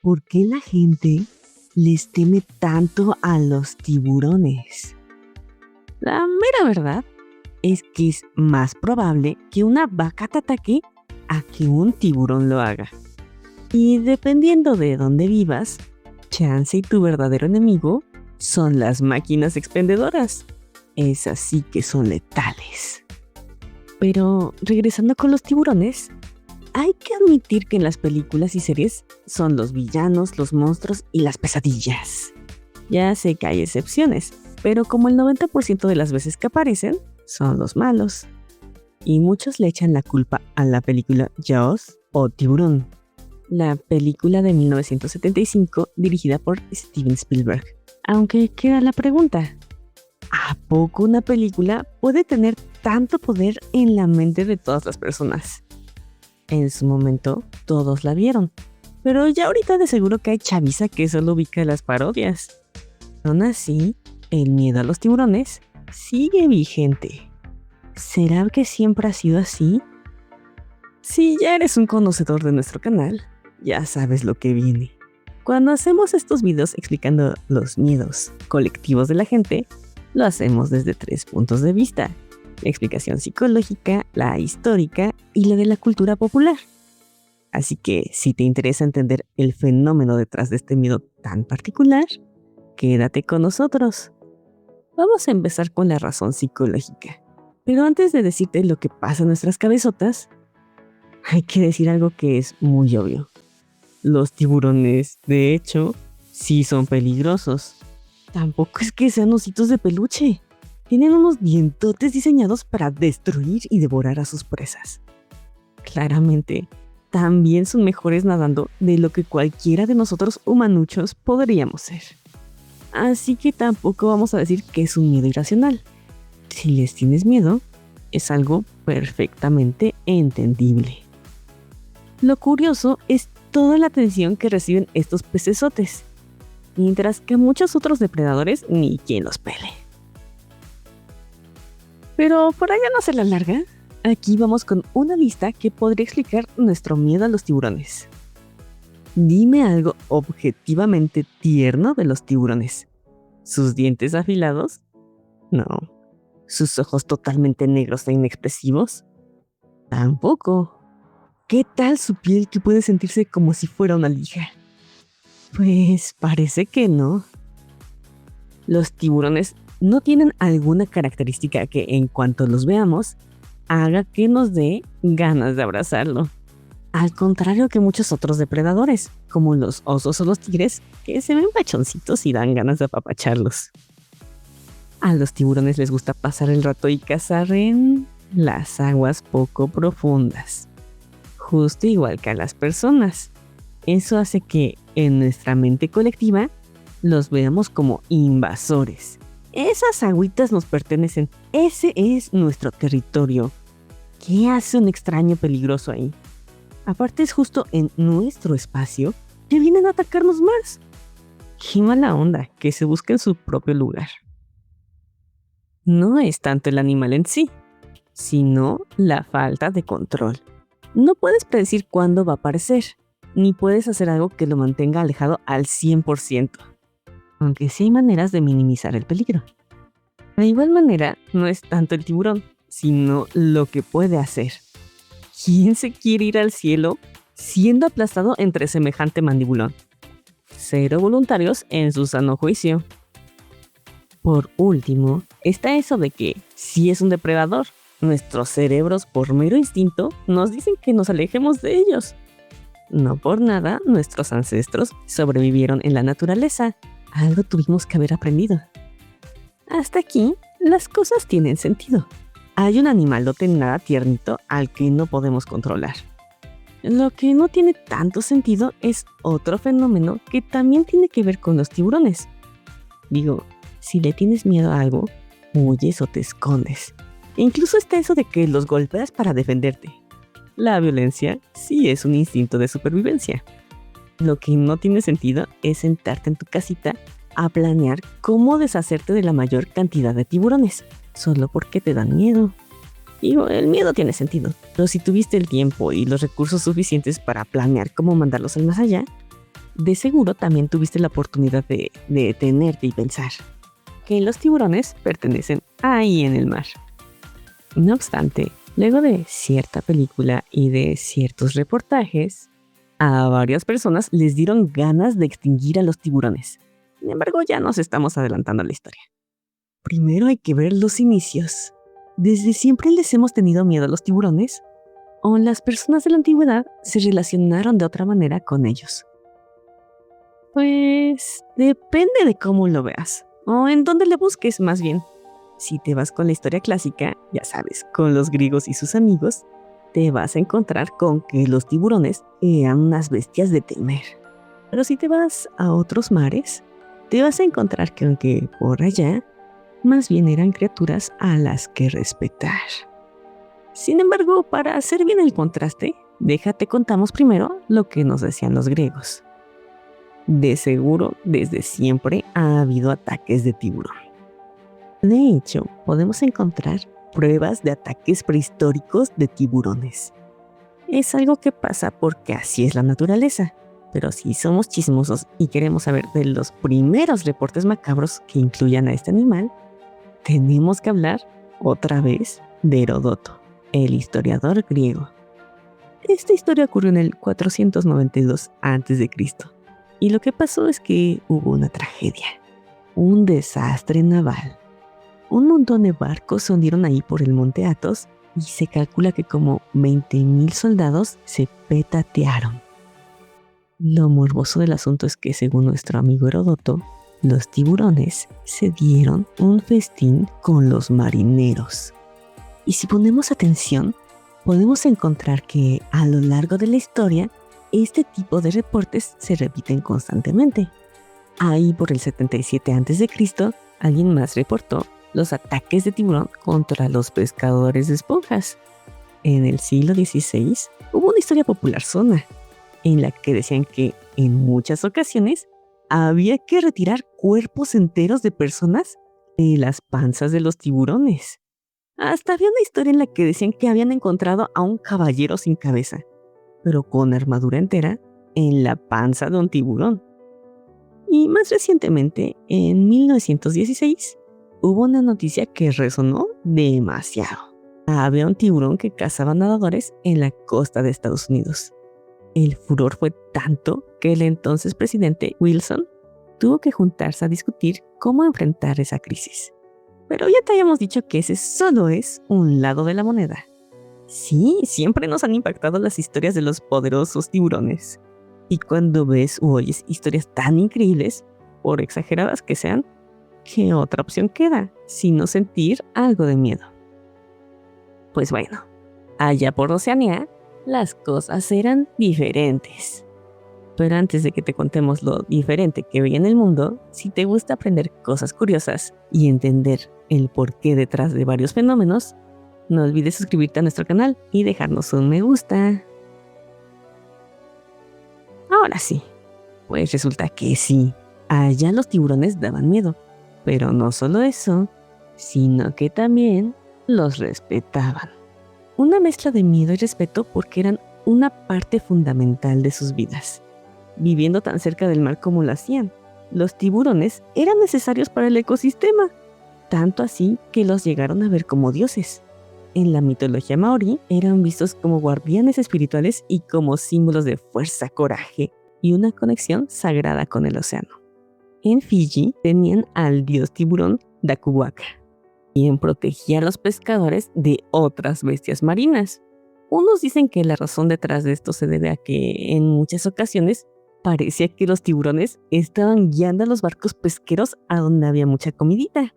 ¿Por qué la gente les teme tanto a los tiburones? La mera verdad es que es más probable que una vaca te ataque a que un tiburón lo haga. Y dependiendo de dónde vivas, chance y tu verdadero enemigo son las máquinas expendedoras. Esas sí que son letales. Pero regresando con los tiburones, hay que admitir que en las películas y series son los villanos, los monstruos y las pesadillas. Ya sé que hay excepciones, pero como el 90% de las veces que aparecen, son los malos. Y muchos le echan la culpa a la película Jaws o Tiburón, la película de 1975 dirigida por Steven Spielberg. Aunque queda la pregunta, ¿a poco una película puede tener tanto poder en la mente de todas las personas? En su momento, todos la vieron, pero ya ahorita de seguro que hay chaviza que solo ubica las parodias. Aún así, el miedo a los tiburones sigue vigente. ¿Será que siempre ha sido así? Si ya eres un conocedor de nuestro canal, ya sabes lo que viene. Cuando hacemos estos videos explicando los miedos colectivos de la gente, lo hacemos desde 3 puntos de vista: la explicación psicológica, la histórica y la de la cultura popular. Así que si te interesa entender el fenómeno detrás de este miedo tan particular, quédate con nosotros. Vamos a empezar con la razón psicológica. Pero antes de decirte lo que pasa en nuestras cabezotas, hay que decir algo que es muy obvio. Los tiburones, de hecho, sí son peligrosos. Tampoco es que sean ositos de peluche. Tienen unos dientotes diseñados para destruir y devorar a sus presas. Claramente, también son mejores nadando de lo que cualquiera de nosotros humanuchos podríamos ser. Así que tampoco vamos a decir que es un miedo irracional. Si les tienes miedo, es algo perfectamente entendible. Lo curioso es toda la atención que reciben estos pecesotes, mientras que muchos otros depredadores ni quien los pele. Pero para ya no hacer la larga, aquí vamos con una lista que podría explicar nuestro miedo a los tiburones. Dime algo objetivamente tierno de los tiburones. ¿Sus dientes afilados? No. ¿Sus ojos totalmente negros e inexpresivos? Tampoco. ¿Qué tal su piel que puede sentirse como si fuera una lija? Pues parece que no. Los tiburones no tienen alguna característica que en cuanto los veamos haga que nos dé ganas de abrazarlo. Al contrario que muchos otros depredadores, como los osos o los tigres, que se ven pachoncitos y dan ganas de apapacharlos. A los tiburones les gusta pasar el rato y cazar en las aguas poco profundas, justo igual que a las personas. Eso hace que en nuestra mente colectiva los veamos como invasores. Esas agüitas nos pertenecen, ese es nuestro territorio. ¿Qué hace un extraño peligroso ahí? Aparte es justo en nuestro espacio que vienen a atacarnos más. Qué mala onda que se busquen su propio lugar. No es tanto el animal en sí, sino la falta de control. No puedes predecir cuándo va a aparecer, ni puedes hacer algo que lo mantenga alejado al 100%, aunque sí hay maneras de minimizar el peligro. De igual manera, no es tanto el tiburón, sino lo que puede hacer. ¿Quién se quiere ir al cielo siendo aplastado entre semejante mandibulón? 0 voluntarios en su sano juicio. Por último, está eso de que, si es un depredador, nuestros cerebros por mero instinto nos dicen que nos alejemos de ellos. No por nada, nuestros ancestros sobrevivieron en la naturaleza. Algo tuvimos que haber aprendido. Hasta aquí, las cosas tienen sentido. Hay un animalote nada tiernito al que no podemos controlar. Lo que no tiene tanto sentido es otro fenómeno que también tiene que ver con los tiburones. Digo, si le tienes miedo a algo, huyes o te escondes. E incluso está eso de que los golpeas para defenderte. La violencia sí es un instinto de supervivencia. Lo que no tiene sentido es sentarte en tu casita a planear cómo deshacerte de la mayor cantidad de tiburones, solo porque te dan miedo. Digo, el miedo tiene sentido, pero si tuviste el tiempo y los recursos suficientes para planear cómo mandarlos al más allá, De seguro también tuviste la oportunidad de detenerte y pensar que los tiburones pertenecen ahí en el mar. No obstante, luego de cierta película y de ciertos reportajes, a varias personas les dieron ganas de extinguir a los tiburones. Sin embargo, ya nos estamos adelantando a la historia. Primero hay que ver los inicios. ¿Desde siempre les hemos tenido miedo a los tiburones? ¿O las personas de la antigüedad se relacionaron de otra manera con ellos? Pues depende de cómo lo veas, o en dónde le busques más bien. Si te vas con la historia clásica, ya sabes, con los griegos y sus amigos, te vas a encontrar con que los tiburones eran unas bestias de temer. Pero si te vas a otros mares, te vas a encontrar que aunque por allá, más bien eran criaturas a las que respetar. Sin embargo, para hacer bien el contraste, déjate contamos primero lo que nos decían los griegos. De seguro, desde siempre ha habido ataques de tiburón. De hecho, podemos encontrar pruebas de ataques prehistóricos de tiburones. Es algo que pasa porque así es la naturaleza. Pero si somos chismosos y queremos saber de los primeros reportes macabros que incluyan a este animal, tenemos que hablar otra vez de Heródoto, el historiador griego. Esta historia ocurrió en el 492 a.C. Y lo que pasó es que hubo una tragedia, un desastre naval. Un montón de barcos se hundieron ahí por el monte Athos y se calcula que como 20,000 soldados se petatearon. Lo morboso del asunto es que, según nuestro amigo Heródoto, los tiburones se dieron un festín con los marineros. Y si ponemos atención, podemos encontrar que a lo largo de la historia, este tipo de reportes se repiten constantemente. Ahí por el 77 a.C., alguien más reportó los ataques de tiburón contra los pescadores de esponjas. En el siglo XVI hubo una historia popular zona, en la que decían que en muchas ocasiones había que retirar cuerpos enteros de personas de las panzas de los tiburones. Hasta había una historia en la que decían que habían encontrado a un caballero sin cabeza, pero con armadura entera, en la panza de un tiburón. Y más recientemente, en 1916, hubo una noticia que resonó demasiado. Había un tiburón que cazaba nadadores en la costa de Estados Unidos. El furor fue tanto que el entonces presidente Wilson tuvo que juntarse a discutir cómo enfrentar esa crisis. Pero ya te habíamos dicho que ese solo es un lado de la moneda. Sí, siempre nos han impactado las historias de los poderosos tiburones. Y cuando ves u oyes historias tan increíbles, por exageradas que sean, ¿qué otra opción queda sino sentir algo de miedo? Pues bueno, allá por Oceanía, las cosas eran diferentes. Pero antes de que te contemos lo diferente que veía en el mundo, si te gusta aprender cosas curiosas y entender el porqué detrás de varios fenómenos, no olvides suscribirte a nuestro canal y dejarnos un me gusta. Ahora sí, pues resulta que sí, allá los tiburones daban miedo. Pero no solo eso, sino que también los respetaban. Una mezcla de miedo y respeto porque eran una parte fundamental de sus vidas. Viviendo tan cerca del mar como lo hacían, los tiburones eran necesarios para el ecosistema, tanto así que los llegaron a ver como dioses. En la mitología maorí eran vistos como guardianes espirituales y como símbolos de fuerza, coraje y una conexión sagrada con el océano. En Fiji tenían al dios tiburón Dakuwaka, quien protegía a los pescadores de otras bestias marinas. Unos dicen que la razón detrás de esto se debe a que en muchas ocasiones parecía que los tiburones estaban guiando a los barcos pesqueros a donde había mucha comidita.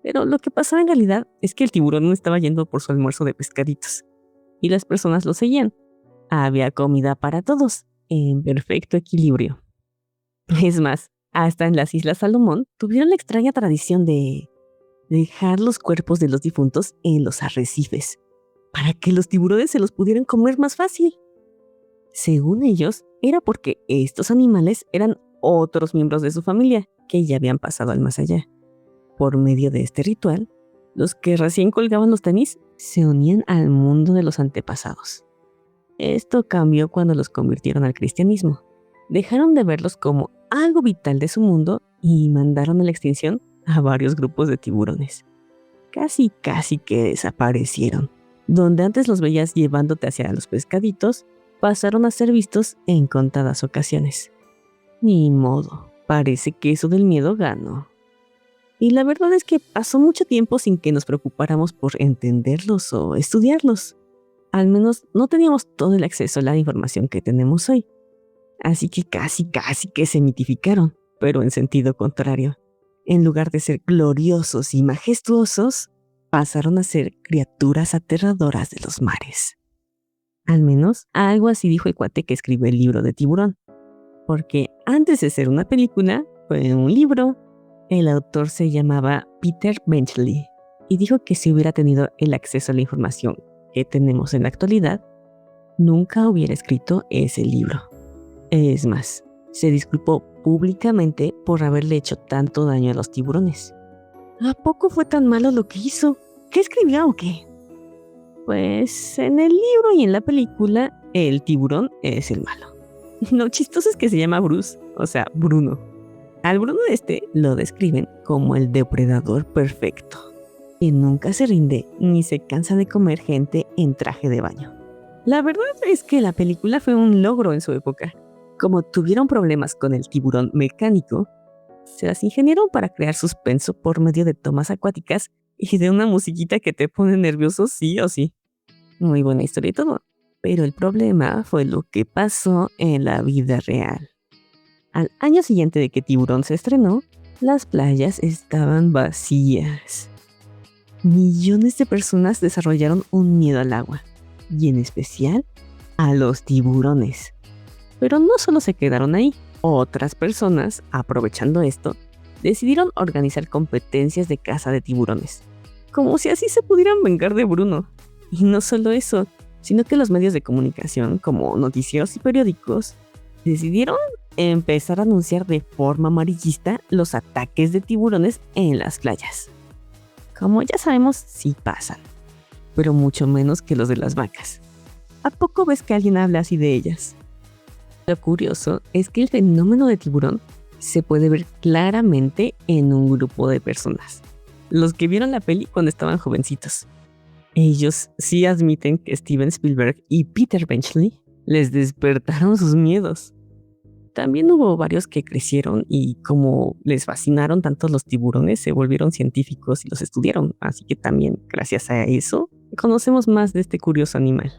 Pero lo que pasaba en realidad es que el tiburón no estaba yendo por su almuerzo de pescaditos, y las personas lo seguían. Había comida para todos, en perfecto equilibrio. Es más, hasta en las Islas Salomón tuvieron la extraña tradición de dejar los cuerpos de los difuntos en los arrecifes, para que los tiburones se los pudieran comer más fácil. Según ellos, era porque estos animales eran otros miembros de su familia que ya habían pasado al más allá. Por medio de este ritual, los que recién colgaban los tenis se unían al mundo de los antepasados. Esto cambió cuando los convirtieron al cristianismo. dejaron de verlos como algo vital de su mundo y mandaron a la extinción a varios grupos de tiburones. Casi que desaparecieron. Donde antes los veías llevándote hacia los pescaditos, pasaron a ser vistos en contadas ocasiones. Ni modo, parece que eso del miedo ganó. Y la verdad es que pasó mucho tiempo sin que nos preocupáramos por entenderlos o estudiarlos. Al menos no teníamos todo el acceso a la información que tenemos hoy. Así que casi que se mitificaron, pero en sentido contrario. En lugar de ser gloriosos y majestuosos, pasaron a ser criaturas aterradoras de los mares. Al menos algo así dijo el cuate que escribió el libro de Tiburón. Porque antes de ser una película, fue un libro. El autor se llamaba Peter Benchley y dijo que si hubiera tenido el acceso a la información que tenemos en la actualidad, nunca hubiera escrito ese libro. Es más, se disculpó públicamente por haberle hecho tanto daño a los tiburones. ¿A poco fue tan malo lo que hizo? ¿Qué escribió o qué? Pues en el libro y en la película, el tiburón es el malo. Lo chistoso es que se llama Bruce, o sea, Bruno. Al Bruno lo describen como el depredador perfecto, que nunca se rinde ni se cansa de comer gente en traje de baño. La verdad es que la película fue un logro en su época. Como tuvieron problemas con el tiburón mecánico, se las ingeniaron para crear suspenso por medio de tomas acuáticas y de una musiquita que te pone nervioso sí o sí. Muy buena historia y todo, pero el problema fue lo que pasó en la vida real. Al año siguiente de que Tiburón se estrenó, las playas estaban vacías. Millones de personas desarrollaron un miedo al agua, y en especial a los tiburones. Pero no solo se quedaron ahí, otras personas, aprovechando esto, decidieron organizar competencias de caza de tiburones, como si así se pudieran vengar de Bruno. Y no solo eso, sino que los medios de comunicación, como noticieros y periódicos, decidieron empezar a anunciar de forma amarillista los ataques de tiburones en las playas. Como ya sabemos, sí pasan, pero mucho menos que los de las vacas. ¿A poco ves que alguien habla así de ellas? Lo curioso es que el fenómeno de tiburón se puede ver claramente en un grupo de personas. Los que vieron la peli cuando estaban jovencitos. Ellos sí admiten que Steven Spielberg y Peter Benchley les despertaron sus miedos. También hubo varios que crecieron y como les fascinaron tanto los tiburones, se volvieron científicos y los estudiaron. Así que también, gracias a eso, conocemos más de este curioso animal.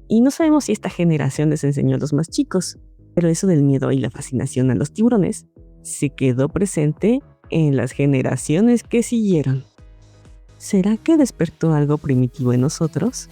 Y no sabemos si esta generación les enseñó a los más chicos, pero eso del miedo y la fascinación a los tiburones se quedó presente en las generaciones que siguieron. ¿Será que despertó algo primitivo en nosotros?